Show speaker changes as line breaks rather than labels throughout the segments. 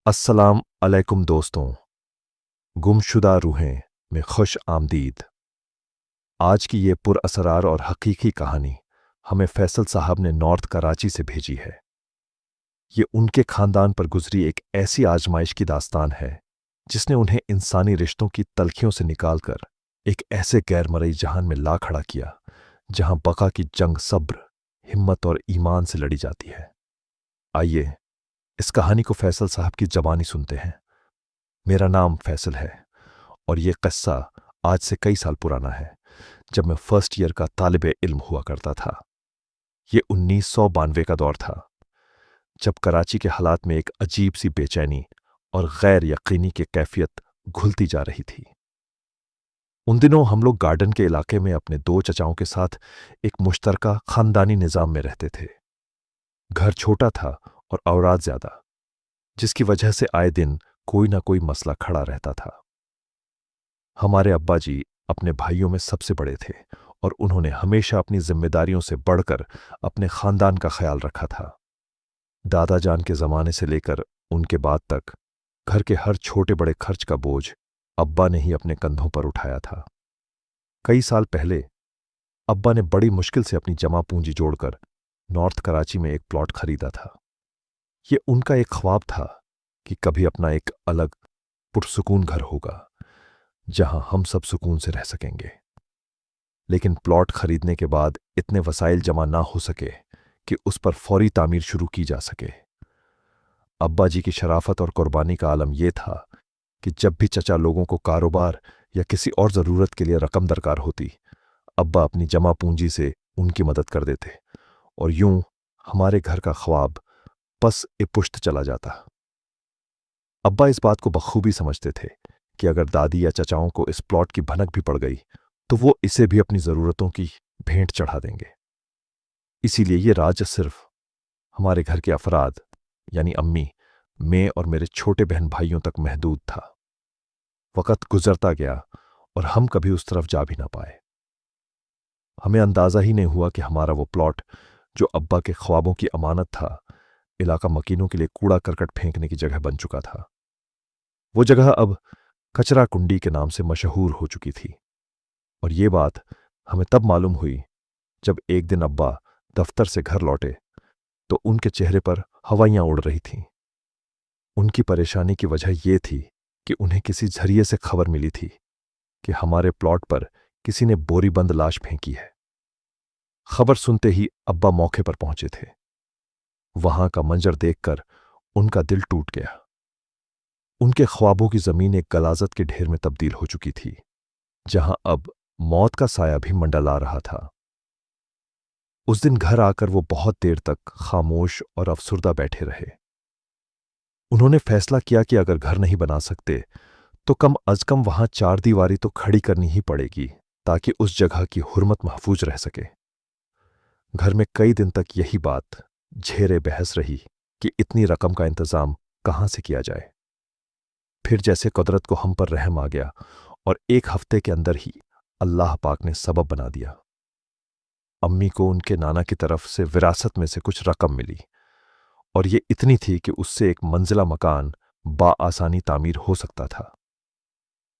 अस्सलाम अलैकुम दोस्तों। गुमशुदा रूहें में खुश आमदीद। आज की ये पुरअसरार और हकीकी कहानी हमें फैसल साहब ने नॉर्थ कराची से भेजी है। ये उनके खानदान पर गुजरी एक ऐसी आजमाइश की दास्तान है जिसने उन्हें इंसानी रिश्तों की तलखियों से निकालकर एक ऐसे गैरमरई जहान में ला खड़ा किया जहां बका की जंग सब्र, हिम्मत और ईमान से लड़ी जाती है। आइए इस कहानी को फैसल साहब की जबानी सुनते हैं। मेरा नाम फैसल है और ये किस्सा आज से कई साल पुराना है, जब मैं फर्स्ट ईयर का तालिबे इल्म हुआ करता था। ये 1992 का दौर था, जब कराची के हालात में एक अजीब सी बेचैनी और गैर यकीनी की कैफियत घुलती जा रही थी। उन दिनों हम लोग गार्डन के इलाके में अपने दो चचाओं के साथ एक मुश्तरका खानदानी निजाम में रहते थे। घर छोटा था और औलाद ज्यादा, जिसकी वजह से आए दिन कोई ना कोई मसला खड़ा रहता था। हमारे अब्बा जी अपने भाइयों में सबसे बड़े थे और उन्होंने हमेशा अपनी जिम्मेदारियों से बढ़कर अपने खानदान का ख्याल रखा था। दादा जान के जमाने से लेकर उनके बाद तक घर के हर छोटे बड़े खर्च का बोझ अब्बा ने ही अपने कंधों पर उठाया था। कई साल पहले अब्बा ने बड़ी मुश्किल से अपनी जमा पूंजी जोड़कर नॉर्थ कराची में एक प्लॉट खरीदा था। ये उनका एक ख्वाब था कि कभी अपना एक अलग पुरसुकून घर होगा जहां हम सब सुकून से रह सकेंगे। लेकिन प्लॉट खरीदने के बाद इतने वसाइल जमा ना हो सके कि उस पर फौरी तामीर शुरू की जा सके। अब्बा जी की शराफत और कुर्बानी का आलम यह था कि जब भी चचा लोगों को कारोबार या किसी और जरूरत के लिए रकम दरकार होती, अब्बा अपनी जमा पूंजी से उनकी मदद कर देते और यूं हमारे घर का ख्वाब पस ए पुश्त चला जाता। अब्बा इस बात को बखूबी समझते थे कि अगर दादी या चचाओं को इस प्लॉट की भनक भी पड़ गई तो वो इसे भी अपनी जरूरतों की भेंट चढ़ा देंगे। इसीलिए ये राज सिर्फ हमारे घर के अफराद यानी अम्मी, मैं और मेरे छोटे बहन भाइयों तक महदूद था। वक्त गुजरता गया और हम कभी उस तरफ जा भी ना पाए। हमें अंदाजा ही नहीं हुआ कि हमारा वो प्लॉट, जो अब्बा के ख्वाबों की अमानत था, इलाका मकीनों के लिए कूड़ा करकट फेंकने की जगह बन चुका था। वो जगह अब कचरा कुंडी के नाम से मशहूर हो चुकी थी। और ये बात हमें तब मालूम हुई जब एक दिन अब्बा दफ्तर से घर लौटे तो उनके चेहरे पर हवाइयां उड़ रही थीं। उनकी परेशानी की वजह यह थी कि उन्हें किसी जरिए से खबर मिली थी कि हमारे प्लॉट पर किसी ने बोरीबंद लाश फेंकी है। खबर सुनते ही अब्बा मौके पर पहुंचे थे। वहां का मंजर देखकर उनका दिल टूट गया। उनके ख्वाबों की जमीन एक गलाजत के ढेर में तब्दील हो चुकी थी, जहां अब मौत का साया भी मंडला रहा था। उस दिन घर आकर वो बहुत देर तक खामोश और अफसुर्दा बैठे रहे। उन्होंने फैसला किया कि अगर घर नहीं बना सकते तो कम अज कम वहां चार दीवारी तो खड़ी करनी ही पड़ेगी, ताकि उस जगह की हुर्मत महफूज रह सके। घर में कई दिन तक यही बात झेरे बहस रही कि इतनी रकम का इंतजाम कहां से किया जाए। फिर जैसे कुदरत को हम पर रहम आ गया और एक हफ्ते के अंदर ही अल्लाह पाक ने सबब बना दिया। अम्मी को उनके नाना की तरफ से विरासत में से कुछ रकम मिली और ये इतनी थी कि उससे एक मंजिला मकान बाआसानी तामीर हो सकता था।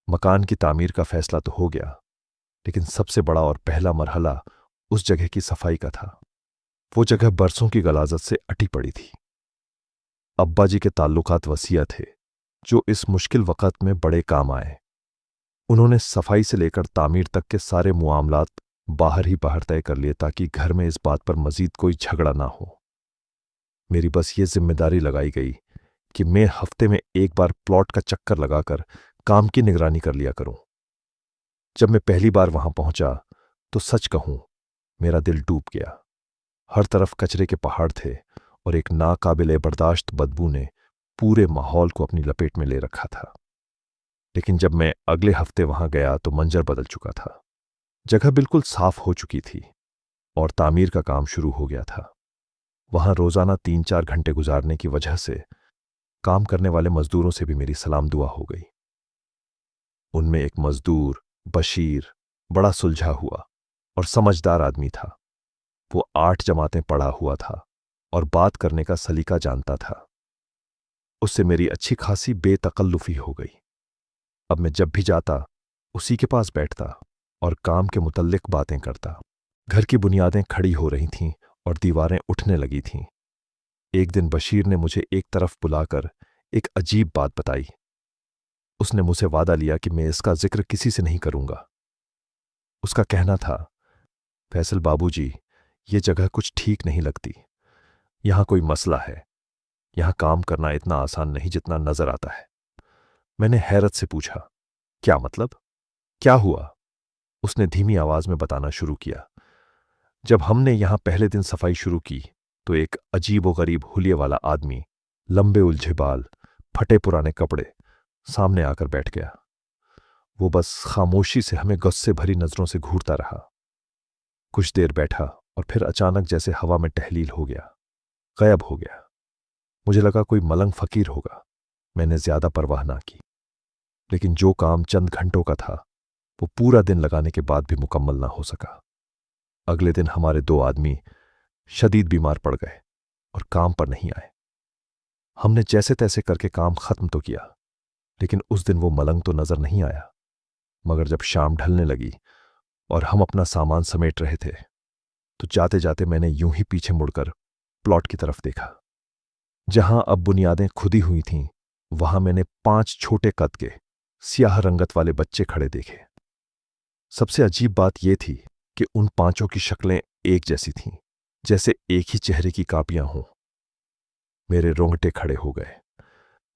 मकान की तामीर का फैसला तो हो गया, लेकिन सबसे बड़ा और पहला मरहला उस जगह की सफाई का था। वो जगह बरसों की गलाजत से अटी पड़ी थी। अब्बा जी के ताल्लुकात वसीयत थे जो इस मुश्किल वक़्त में बड़े काम आए। उन्होंने सफाई से लेकर तामीर तक के सारे मुआमलात बाहर ही बाहर तय कर लिए ताकि घर में इस बात पर मजीद कोई झगड़ा ना हो। मेरी बस ये जिम्मेदारी लगाई गई कि मैं हफ्ते में एक बार प्लॉट का चक्कर लगाकर काम की निगरानी कर लिया करूं। जब मैं पहली बार वहां पहुंचा तो सच कहूं, मेरा दिल डूब गया। हर तरफ कचरे के पहाड़ थे और एक नाकाबिले बर्दाश्त बदबू ने पूरे माहौल को अपनी लपेट में ले रखा था। लेकिन जब मैं अगले हफ्ते वहां गया तो मंजर बदल चुका था। जगह बिल्कुल साफ हो चुकी थी और तामीर का काम शुरू हो गया था। वहां रोजाना 3-4 घंटे गुजारने की वजह से काम करने वाले मजदूरों से भी मेरी सलाम दुआ हो गई। उनमें एक मजदूर बशीर बड़ा सुलझा हुआ और समझदार आदमी था। वो 8 जमातें पढ़ा हुआ था और बात करने का सलीका जानता था। उससे मेरी अच्छी खासी बेतकल्लुफी हो गई। अब मैं जब भी जाता उसी के पास बैठता और काम के मुतल्लिक बातें करता। घर की बुनियादें खड़ी हो रही थीं और दीवारें उठने लगी थीं। एक दिन बशीर ने मुझे एक तरफ बुलाकर एक अजीब बात बताई। उसने मुझसे वादा लिया कि मैं इसका जिक्र किसी से नहीं करूंगा। उसका कहना था, फैसल बाबूजी, ये जगह कुछ ठीक नहीं लगती। यहां कोई मसला है। यहां काम करना इतना आसान नहीं जितना नजर आता है। मैंने हैरत से पूछा, क्या मतलब? क्या हुआ? उसने धीमी आवाज में बताना शुरू किया। जब हमने यहां पहले दिन सफाई शुरू की तो एक अजीबोगरीब हुलिये वाला आदमी, लंबे उलझे बाल, फटे पुराने कपड़े, सामने आकर बैठ गया। वो बस खामोशी से हमें गुस्से भरी नजरों से घूरता रहा। कुछ देर बैठा और फिर अचानक जैसे हवा में टहलील हो गया, गायब हो गया। मुझे लगा कोई मलंग फकीर होगा। मैंने ज्यादा परवाह ना की। लेकिन जो काम चंद घंटों का था वो पूरा दिन लगाने के बाद भी मुकम्मल ना हो सका। अगले दिन हमारे 2 आदमी शदीद बीमार पड़ गए और काम पर नहीं आए। हमने जैसे तैसे करके काम खत्म तो किया, लेकिन उस दिन वो मलंग तो नजर नहीं आया। मगर जब शाम ढलने लगी और हम अपना सामान समेट रहे थे तो जाते जाते मैंने यूं ही पीछे मुड़कर प्लॉट की तरफ देखा। जहां अब बुनियादें खुदी हुई थीं वहां मैंने 5 छोटे कद के स्याह रंगत वाले बच्चे खड़े देखे। सबसे अजीब बात यह थी कि उन 5 की शक्लें एक जैसी थीं, जैसे एक ही चेहरे की कापियां हों। मेरे रोंगटे खड़े हो गए।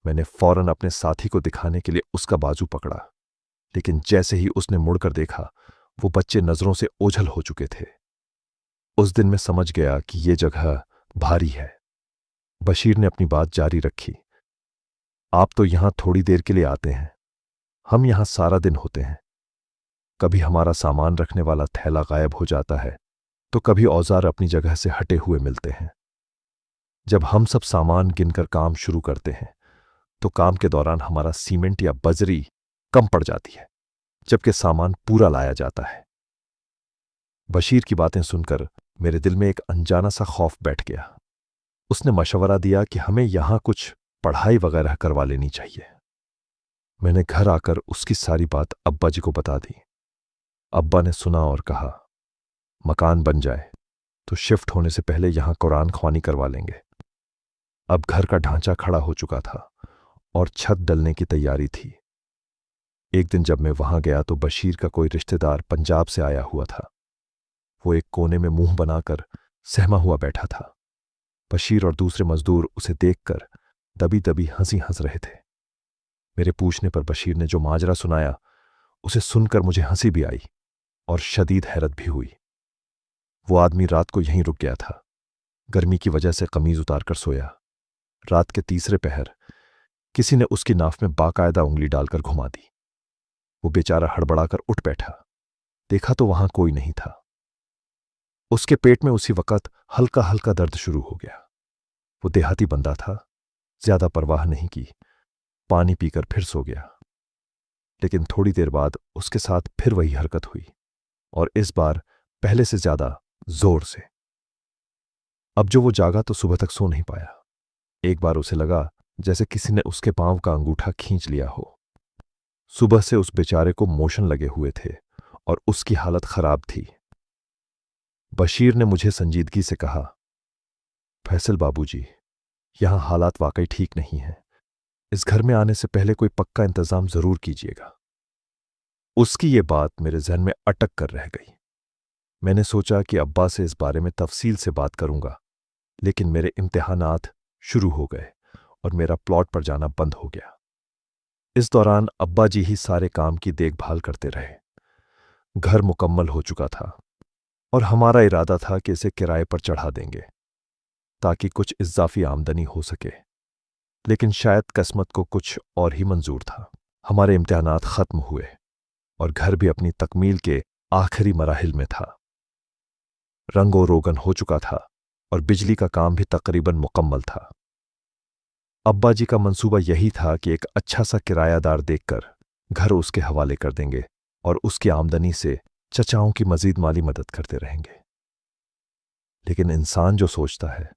मैंने फौरन अपने साथी को दिखाने के लिए उसका बाजू पकड़ा, लेकिन जैसे ही उसने मुड़कर देखा वो बच्चे नजरों से ओझल हो चुके थे। उस दिन मैं समझ गया कि ये जगह भारी है। बशीर ने अपनी बात जारी रखी। आप तो यहां थोड़ी देर के लिए आते हैं, हम यहां सारा दिन होते हैं। कभी हमारा सामान रखने वाला थैला गायब हो जाता है तो कभी औजार अपनी जगह से हटे हुए मिलते हैं। जब हम सब सामान गिनकर काम शुरू करते हैं तो काम के दौरान हमारा सीमेंट या बजरी कम पड़ जाती है, जबकि सामान पूरा लाया जाता है। बशीर की बातें सुनकर मेरे दिल में एक अनजाना सा खौफ बैठ गया। उसने मशवरा दिया कि हमें यहां कुछ पढ़ाई वगैरह करवा लेनी चाहिए। मैंने घर आकर उसकी सारी बात अब्बा जी को बता दी। अब्बा ने सुना और कहा, मकान बन जाए तो शिफ्ट होने से पहले यहां कुरान ख्वानी करवा लेंगे। अब घर का ढांचा खड़ा हो चुका था और छत डलने की तैयारी थी। एक दिन जब मैं वहां गया तो बशीर का कोई रिश्तेदार पंजाब से आया हुआ था। वो एक कोने में मुंह बनाकर सहमा हुआ बैठा था। बशीर और दूसरे मजदूर उसे देखकर दबी दबी हंसी हंस रहे थे। मेरे पूछने पर बशीर ने जो माजरा सुनाया उसे सुनकर मुझे हंसी भी आई और शदीद हैरत भी हुई। वो आदमी रात को यहीं रुक गया था। गर्मी की वजह से कमीज उतारकर सोया। रात के तीसरे पहर किसी ने उसकी नाफ में बाकायदा उंगली डालकर घुमा दी। वो बेचारा हड़बड़ाकर उठ बैठा। देखा तो वहां कोई नहीं था। उसके पेट में उसी वक्त हल्का हल्का दर्द शुरू हो गया। वो देहाती बंदा था, ज्यादा परवाह नहीं की, पानी पीकर फिर सो गया। लेकिन थोड़ी देर बाद उसके साथ फिर वही हरकत हुई और इस बार पहले से ज्यादा जोर से। अब जो वो जागा तो सुबह तक सो नहीं पाया। एक बार उसे लगा जैसे किसी ने उसके पांव का अंगूठा खींच लिया हो। सुबह से उस बेचारे को मोशन लगे हुए थे और उसकी हालत खराब थी। बशीर ने मुझे संजीदगी से कहा, फैसल बाबूजी, यहां हालात वाकई ठीक नहीं हैं। इस घर में आने से पहले कोई पक्का इंतजाम जरूर कीजिएगा। उसकी ये बात मेरे जहन में अटक कर रह गई। मैंने सोचा कि अब्बा से इस बारे में तफसील से बात करूंगा, लेकिन मेरे इम्तिहानात शुरू हो गए और मेरा प्लॉट पर जाना बंद हो गया। इस दौरान अब्बा जी ही सारे काम की देखभाल करते रहे। घर मुकम्मल हो चुका था और हमारा इरादा था कि इसे किराए पर चढ़ा देंगे ताकि कुछ इजाफी आमदनी हो सके। लेकिन शायद किस्मत को कुछ और ही मंजूर था। हमारे इम्तिहानात खत्म हुए और घर भी अपनी तकमील के आखिरी मराहिल में था। रंगो रोगन हो चुका था और बिजली का काम भी तकरीबन मुकम्मल था। अब्बा जी का मंसूबा यही था कि एक अच्छा सा किरायादार देखकर घर उसके हवाले कर देंगे और उसकी आमदनी से चचाओं की मजीद माली मदद करते रहेंगे। लेकिन इंसान जो सोचता है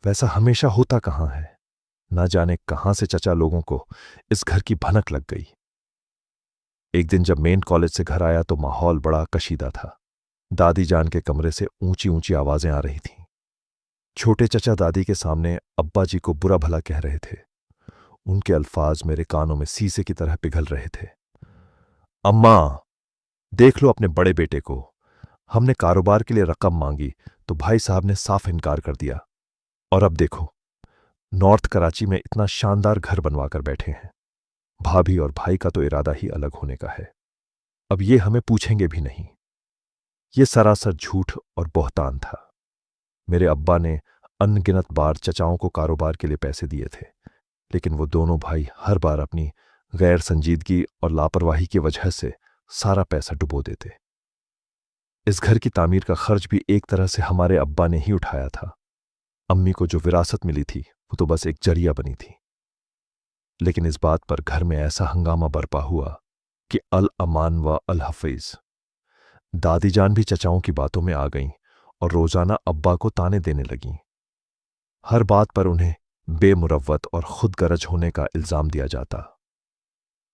वैसा हमेशा होता कहाँ है। ना जाने कहां से चचा लोगों को इस घर की भनक लग गई। एक दिन जब मेन कॉलेज से घर आया तो माहौल बड़ा कशीदा था। दादी जान के कमरे से ऊंची ऊंची आवाजें आ रही थीं। छोटे चचा दादी के सामने अब्बा जी को बुरा भला कह रहे थे। उनके अल्फाज मेरे कानों में शीशे की तरह पिघल रहे थे। अम्मा, देख लो अपने बड़े बेटे को। हमने कारोबार के लिए रकम मांगी तो भाई साहब ने साफ इनकार कर दिया, और अब देखो नॉर्थ कराची में इतना शानदार घर बनवा कर बैठे हैं। भाभी और भाई का तो इरादा ही अलग होने का है। अब ये हमें पूछेंगे भी नहीं। ये सरासर झूठ और बोहतान था। मेरे अब्बा ने अनगिनत बार चचाओं को कारोबार के लिए पैसे दिए थे, लेकिन वो दोनों भाई हर बार अपनी गैर संजीदगी और लापरवाही की वजह से सारा पैसा डुबो देते। इस घर की तामीर का खर्च भी एक तरह से हमारे अब्बा ने ही उठाया था। अम्मी को जो विरासत मिली थी वो तो बस एक जरिया बनी थी। लेकिन इस बात पर घर में ऐसा हंगामा बरपा हुआ कि अल अमान व अल हफीज। दादी जान भी चचाओं की बातों में आ गईं और रोजाना अब्बा को ताने देने लगीं। हर बात पर उन्हें बेमुरव्वत और खुदगरज होने का इल्जाम दिया जाता।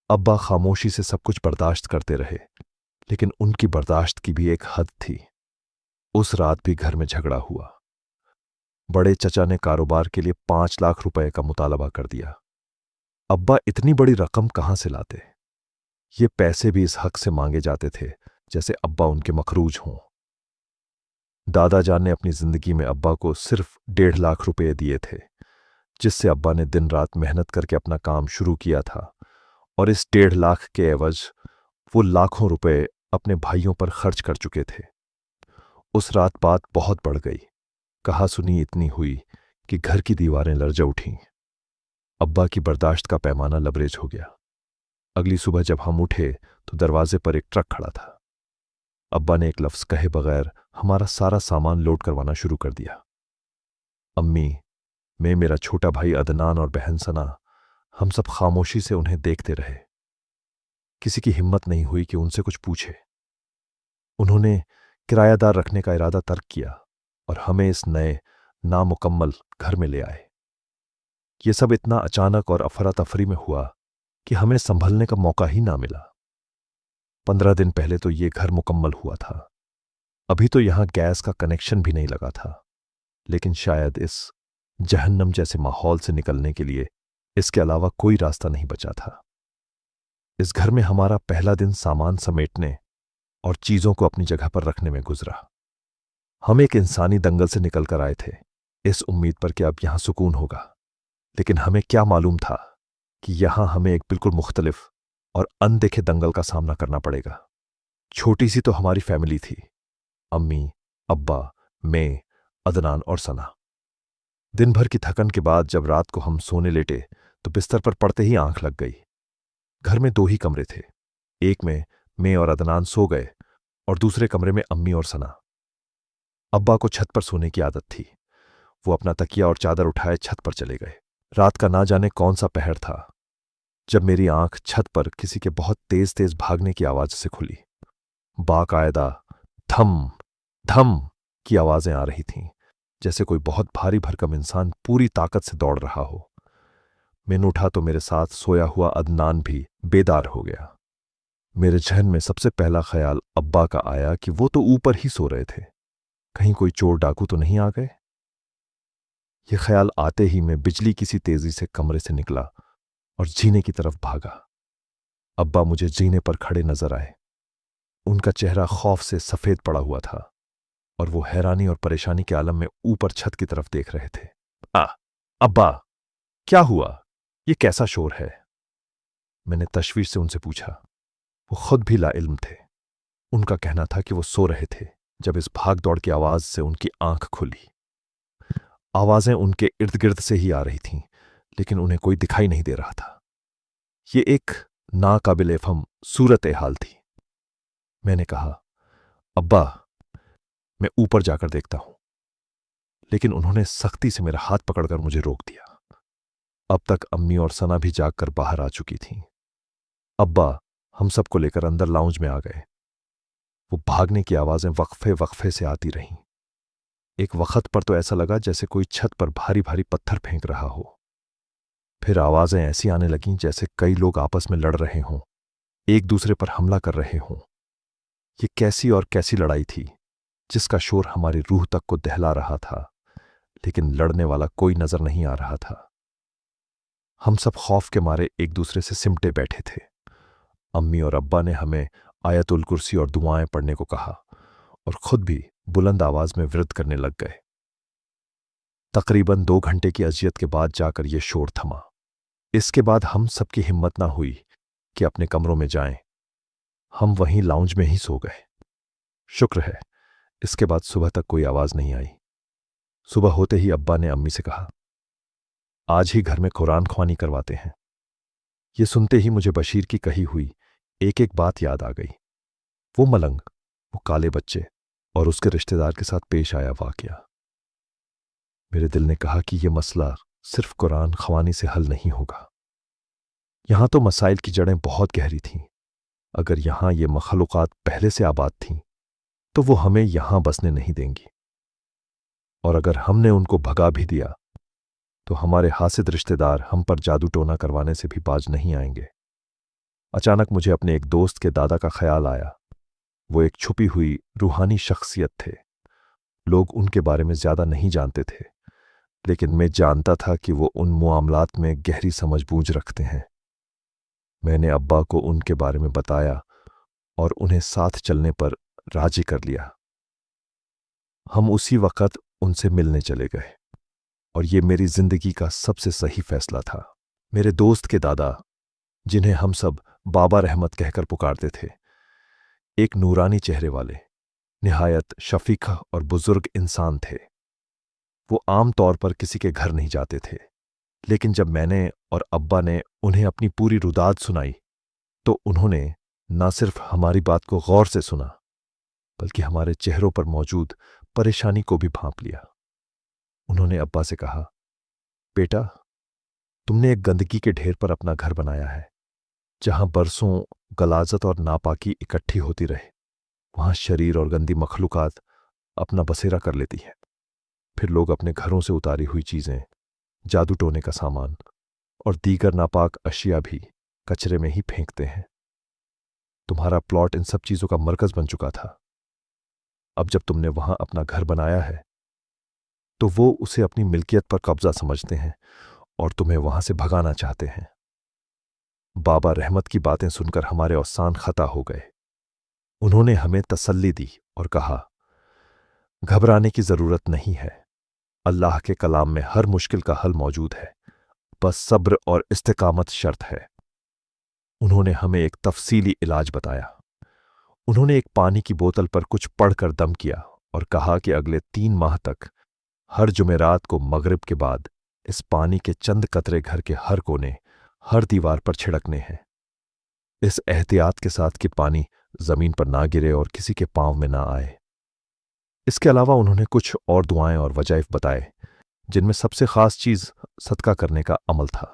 अब्बा खामोशी से सब कुछ बर्दाश्त करते रहे, लेकिन उनकी बर्दाश्त की भी एक हद थी। उस रात भी घर में झगड़ा हुआ। बड़े चचा ने कारोबार के लिए 5 लाख रुपए का मुतालबा कर दिया। अब्बा इतनी बड़ी रकम कहां से लाते? ये पैसे भी इस हक से मांगे जाते थे जैसे अब्बा उनके मखरूज हों। दादा जान ने अपनी जिंदगी में अब्बा को सिर्फ 1.5 लाख रुपए दिए थे, जिससे अब्बा ने दिन रात मेहनत करके अपना काम शुरू किया था, और इस 1.5 लाख के एवज वो लाखों रुपए अपने भाइयों पर खर्च कर चुके थे। उस रात बात बहुत बढ़ गई। कहा सुनी इतनी हुई कि घर की दीवारें लरजा उठीं। अब्बा की बर्दाश्त का पैमाना लबरेज हो गया। अगली सुबह जब हम उठे तो दरवाजे पर एक ट्रक खड़ा था। अब्बा ने एक लफ्ज कहे बगैर हमारा सारा सामान लोड करवाना शुरू कर दिया। अम्मी, मैं, मेरा छोटा भाई अदनान और बहन सना, हम सब खामोशी से उन्हें देखते रहे। किसी की हिम्मत नहीं हुई कि उनसे कुछ पूछे। उन्होंने किरायादार रखने का इरादा तर्क किया और हमें इस नए नामुकम्मल घर में ले आए। ये सब इतना अचानक और अफरा तफरी में हुआ कि हमें संभलने का मौका ही ना मिला। 15 दिन पहले तो ये घर मुकम्मल हुआ था। अभी तो यहां गैस का कनेक्शन भी नहीं लगा था, लेकिन शायद इस जहन्नम जैसे माहौल से निकलने के लिए इसके अलावा कोई रास्ता नहीं बचा था। इस घर में हमारा पहला दिन सामान समेटने और चीजों को अपनी जगह पर रखने में गुजरा। हम एक इंसानी दंगल से निकल कर आए थे, इस उम्मीद पर कि अब यहां सुकून होगा, लेकिन हमें क्या मालूम था कि यहां हमें एक बिल्कुल मुख्तलिफ और अनदेखे दंगल का सामना करना पड़ेगा। छोटी सी तो हमारी फैमिली थी, अम्मी, अब्बा, मैं, अदनान और सना। दिन भर की थकन के बाद जब रात को हम सोने लेटे तो बिस्तर पर पड़ते ही आंख लग गई। घर में 2 ही कमरे थे। एक में मैं और अदनान सो गए और दूसरे कमरे में अम्मी और सना। अब्बा को छत पर सोने की आदत थी। वो अपना तकिया और चादर उठाए छत पर चले गए। रात का ना जाने कौन सा पहर था जब मेरी आंख छत पर किसी के बहुत तेज तेज भागने की आवाज से खुली। बाकायदा धम धम की आवाजें आ रही थीं, जैसे कोई बहुत भारी भरकम इंसान पूरी ताकत से दौड़ रहा हो। मैंने उठा तो मेरे साथ सोया हुआ अदनान भी बेदार हो गया। मेरे जहन में सबसे पहला ख्याल अब्बा का आया कि वो तो ऊपर ही सो रहे थे, कहीं कोई चोर डाकू तो नहीं आ गए। ये ख्याल आते ही मैं बिजली किसी तेजी से कमरे से निकला और जीने की तरफ भागा। अब्बा मुझे जीने पर खड़े नजर आए। उनका चेहरा खौफ से सफेद पड़ा हुआ था और वो हैरानी और परेशानी के आलम में ऊपर छत की तरफ देख रहे थे। अब्बा, क्या हुआ? ये कैसा शोर है? मैंने तशवीश से उनसे पूछा। वो खुद भी लाइल्म थे। उनका कहना था कि वो सो रहे थे जब इस भाग दौड़ की आवाज से उनकी आंख खुली। आवाजें उनके इर्द गिर्द से ही आ रही थीं, लेकिन उन्हें कोई दिखाई नहीं दे रहा था। ये एक नाकाबिल फहम सूरत हाल थी। मैंने कहा, अब्बा, मैं ऊपर जाकर देखता हूं, लेकिन उन्होंने सख्ती से मेरा हाथ पकड़कर मुझे रोक दिया। अब तक अम्मी और सना भी जागकर बाहर आ चुकी थीं। अब्बा हम सबको लेकर अंदर लाउंज में आ गए। वो भागने की आवाजें वक्फे वक्फे से आती रहीं। एक वक्त पर तो ऐसा लगा जैसे कोई छत पर भारी भारी पत्थर फेंक रहा हो। फिर आवाजें ऐसी आने लगीं जैसे कई लोग आपस में लड़ रहे हों, एक दूसरे पर हमला कर रहे हों। ये कैसी और कैसी लड़ाई थी जिसका शोर हमारी रूह तक को दहला रहा था, लेकिन लड़ने वाला कोई नजर नहीं आ रहा था। हम सब खौफ के मारे एक दूसरे से सिमटे बैठे थे। अम्मी और अब्बा ने हमें आयतुल कुर्सी और दुआएं पढ़ने को कहा और खुद भी बुलंद आवाज में विरद करने लग गए। तकरीबन 2 घंटे की अजियत के बाद जाकर यह शोर थमा। इसके बाद हम सबकी हिम्मत ना हुई कि अपने कमरों में जाएं। हम वहीं लाउंज में ही सो गए। शुक्र है इसके बाद सुबह तक कोई आवाज नहीं आई। सुबह होते ही अब्बा ने अम्मी से कहा, आज ही घर में कुरान ख्वानी करवाते हैं। ये सुनते ही मुझे बशीर की कही हुई एक एक बात याद आ गई। वो मलंग, वो काले बच्चे और उसके रिश्तेदार के साथ पेश आया वाकया। मेरे दिल ने कहा कि यह मसला सिर्फ कुरान ख्वानी से हल नहीं होगा। यहां तो मसाइल की जड़ें बहुत गहरी थीं। अगर यहां ये मखलूक़ात पहले से आबाद थीं तो वो हमें यहां बसने नहीं देंगी, और अगर हमने उनको भगा भी दिया तो हमारे हासिद रिश्तेदार हम पर जादू टोना करवाने से भी बाज नहीं आएंगे। अचानक मुझे अपने एक दोस्त के दादा का ख्याल आया। वो एक छुपी हुई रूहानी शख्सियत थे। लोग उनके बारे में ज्यादा नहीं जानते थे, लेकिन मैं जानता था कि वो उन मामलात में गहरी समझ बूझ रखते हैं। मैंने अब्बा को उनके बारे में बताया और उन्हें साथ चलने पर राजी कर लिया। हम उसी वक्त उनसे मिलने चले गए और ये मेरी जिंदगी का सबसे सही फैसला था। मेरे दोस्त के दादा, जिन्हें हम सब बाबा रहमत कहकर पुकारते थे, एक नूरानी चेहरे वाले, निहायत शफीक और बुजुर्ग इंसान थे। वो आम तौर पर किसी के घर नहीं जाते थे, लेकिन जब मैंने और अब्बा ने उन्हें अपनी पूरी रुदाद सुनाई तो उन्होंने न सिर्फ हमारी बात को गौर से सुना, बल्कि हमारे चेहरों पर मौजूद परेशानी को भी भांप लिया। उन्होंने अब्बा से कहा, बेटा, तुमने एक गंदगी के ढेर पर अपना घर बनाया है। जहां बरसों गलाजत और नापाकी इकट्ठी होती रहे, वहां शरीर और गंदी मखलूकात अपना बसेरा कर लेती है। फिर लोग अपने घरों से उतारी हुई चीजें, जादू टोने का सामान और दीगर नापाक अशिया भी कचरे में ही फेंकते हैं। तुम्हारा प्लॉट इन सब चीजों का मरकज बन चुका था। अब जब तुमने वहां अपना घर बनाया है तो वो उसे अपनी मिल्कियत पर कब्जा समझते हैं और तुम्हें वहां से भगाना चाहते हैं। बाबा रहमत की बातें सुनकर हमारे औसान खता हो गए। उन्होंने हमें तसल्ली दी और कहा, घबराने की जरूरत नहीं है। अल्लाह के कलाम में हर मुश्किल का हल मौजूद है, बस सब्र और इस्तिकामत शर्त है। उन्होंने हमें एक तफसीली इलाज बताया। उन्होंने एक पानी की बोतल पर कुछ पढ़कर दम किया और कहा कि अगले 3 माह तक हर जुमेरात को मगरिब के बाद इस पानी के चंद कतरे घर के हर कोने, हर दीवार पर छिड़कने हैं। इस एहतियात के साथ कि पानी जमीन पर ना गिरे और किसी के पांव में ना आए। इसके अलावा उन्होंने कुछ और दुआएं और वजाइफ बताए, जिनमें सबसे खास चीज सदका करने का अमल था।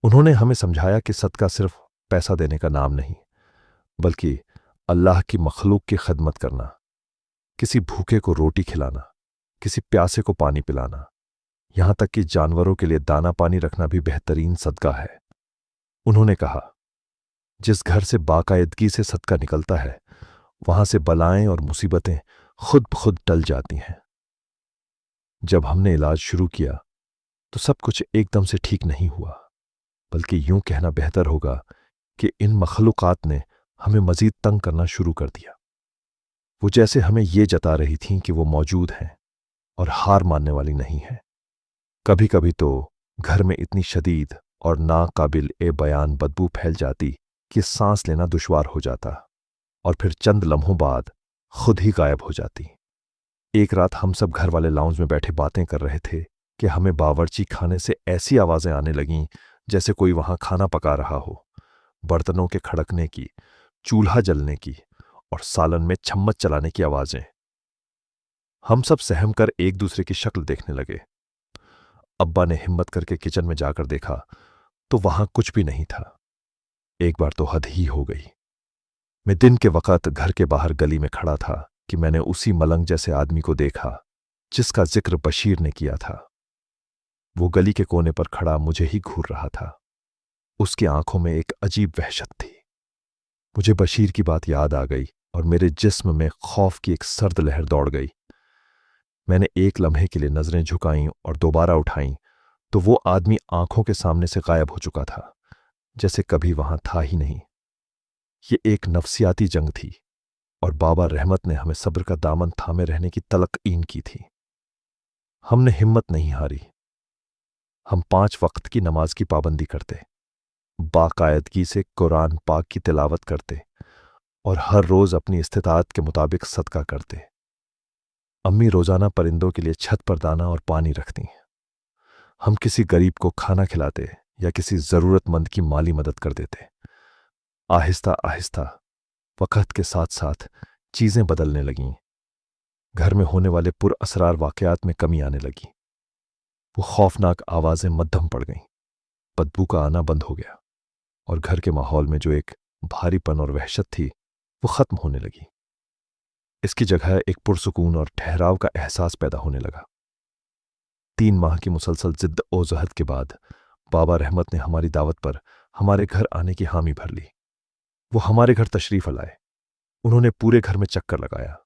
उन्होंने हमें समझाया कि सदका सिर्फ पैसा देने का नाम नहीं, बल्कि अल्लाह की मखलूक की खिदमत करना, किसी भूखे को रोटी खिलाना, किसी प्यासे को पानी पिलाना, यहां तक कि जानवरों के लिए दाना पानी रखना भी बेहतरीन सदका है। उन्होंने कहा, जिस घर से बाकायदगी से सदका निकलता है, वहां से बलाएं और मुसीबतें खुद ब खुद टल जाती हैं। जब हमने इलाज शुरू किया तो सब कुछ एकदम से ठीक नहीं हुआ, बल्कि यूं कहना बेहतर होगा कि इन मखलूकात ने हमें मजीद तंग करना शुरू कर दिया। वो जैसे हमें ये जता रही थीं कि वो मौजूद हैं और हार मानने वाली नहीं है। कभी कभी तो घर में इतनी शदीद और नाकाबिल ए बयान बदबू फैल जाती कि सांस लेना दुश्वार हो जाता और फिर चंद लम्हों बाद खुद ही गायब हो जाती। एक रात हम सब घर वाले लाउंज में बैठे बातें कर रहे थे कि हमें बावर्ची खाने से ऐसी आवाजें आने लगीं जैसे कोई वहां खाना पका रहा हो। बर्तनों के खड़कने की, चूल्हा जलने की और सालन में चम्मच चलाने की आवाजें। हम सब सहम कर एक दूसरे की शक्ल देखने लगे। अब्बा ने हिम्मत करके किचन में जाकर देखा तो वहां कुछ भी नहीं था। एक बार तो हद ही हो गई। मैं दिन के वक्त घर के बाहर गली में खड़ा था कि मैंने उसी मलंग जैसे आदमी को देखा जिसका जिक्र बशीर ने किया था। वो गली के कोने पर खड़ा मुझे ही घूर रहा था। उसकी आंखों में एक अजीब वहशत थी। मुझे बशीर की बात याद आ गई और मेरे जिस्म में खौफ की एक सर्द लहर दौड़ गई। मैंने एक लम्हे के लिए नजरें झुकाईं और दोबारा उठाईं तो वो आदमी आंखों के सामने से गायब हो चुका था, जैसे कभी वहां था ही नहीं। ये एक नफसियाती जंग थी और बाबा रहमत ने हमें सब्र का दामन थामे रहने की तलक़ीन की थी। हमने हिम्मत नहीं हारी। हम 5 वक्त की नमाज की पाबंदी करते, बाकायदगी से कुरान पाक की तिलावत करते और हर रोज अपनी इस्तिताअत के मुताबिक सदका करते। अम्मी रोजाना परिंदों के लिए छत पर दाना और पानी रखती। हम किसी गरीब को खाना खिलाते या किसी जरूरतमंद की माली मदद कर देते। आहिस्ता आहिस्ता वक़्त के साथ साथ चीजें बदलने लगीं। घर में होने वाले पुरअसरार वाकयात में कमी आने लगी। वो खौफनाक आवाजें मद्धम पड़ गईं, बदबू का आना बंद हो गया और घर के माहौल में जो एक भारीपन और वहशत थी वो खत्म होने लगी। इसकी जगह एक पुरसुकून और ठहराव का एहसास पैदा होने लगा। 3 माह की मुसलसल जिद्द ओ जहद के बाद बाबा रहमत ने हमारी दावत पर हमारे घर आने की हामी भर ली। वो हमारे घर तशरीफ लाए। उन्होंने पूरे घर में चक्कर लगाया,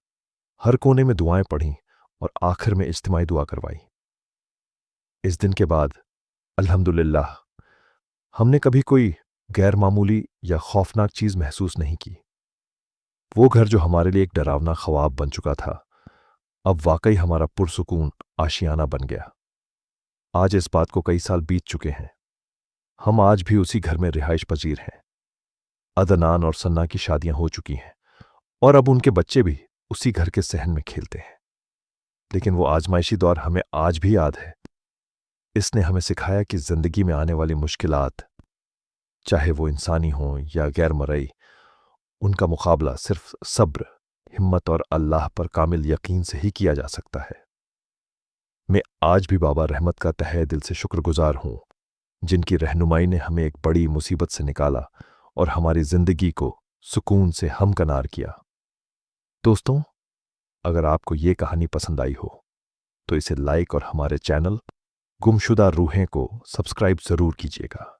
हर कोने में दुआएं पढ़ीं और आखिर में इज्तिमाई दुआ करवाई। इस दिन के बाद अल्हम्दुलिल्लाह हमने कभी कोई गैर मामूली या खौफनाक चीज महसूस नहीं की। वो घर जो हमारे लिए एक डरावना ख्वाब बन चुका था, अब वाकई हमारा पुरसुकून आशियाना बन गया। आज इस बात को कई साल बीत चुके हैं। हम आज भी उसी घर में रिहाइश पजीर हैं। अदनान और सन्ना की शादियां हो चुकी हैं और अब उनके बच्चे भी उसी घर के सहन में खेलते हैं। लेकिन वो आजमाइशी दौर हमें आज भी याद है। इसने हमें सिखाया कि जिंदगी में आने वाली मुश्किलात, चाहे वो इंसानी हों या गैर मरई, उनका मुकाबला सिर्फ सब्र, हिम्मत और अल्लाह पर कामिल यकीन से ही किया जा सकता है। मैं आज भी बाबा रहमत का तहे दिल से शुक्रगुजार हूं, जिनकी रहनुमाई ने हमें एक बड़ी मुसीबत से निकाला और हमारी जिंदगी को सुकून से हमकनार किया। दोस्तों, अगर आपको ये कहानी पसंद आई हो तो इसे लाइक और हमारे चैनल गुमशुदा रूहें को सब्सक्राइब जरूर कीजिएगा।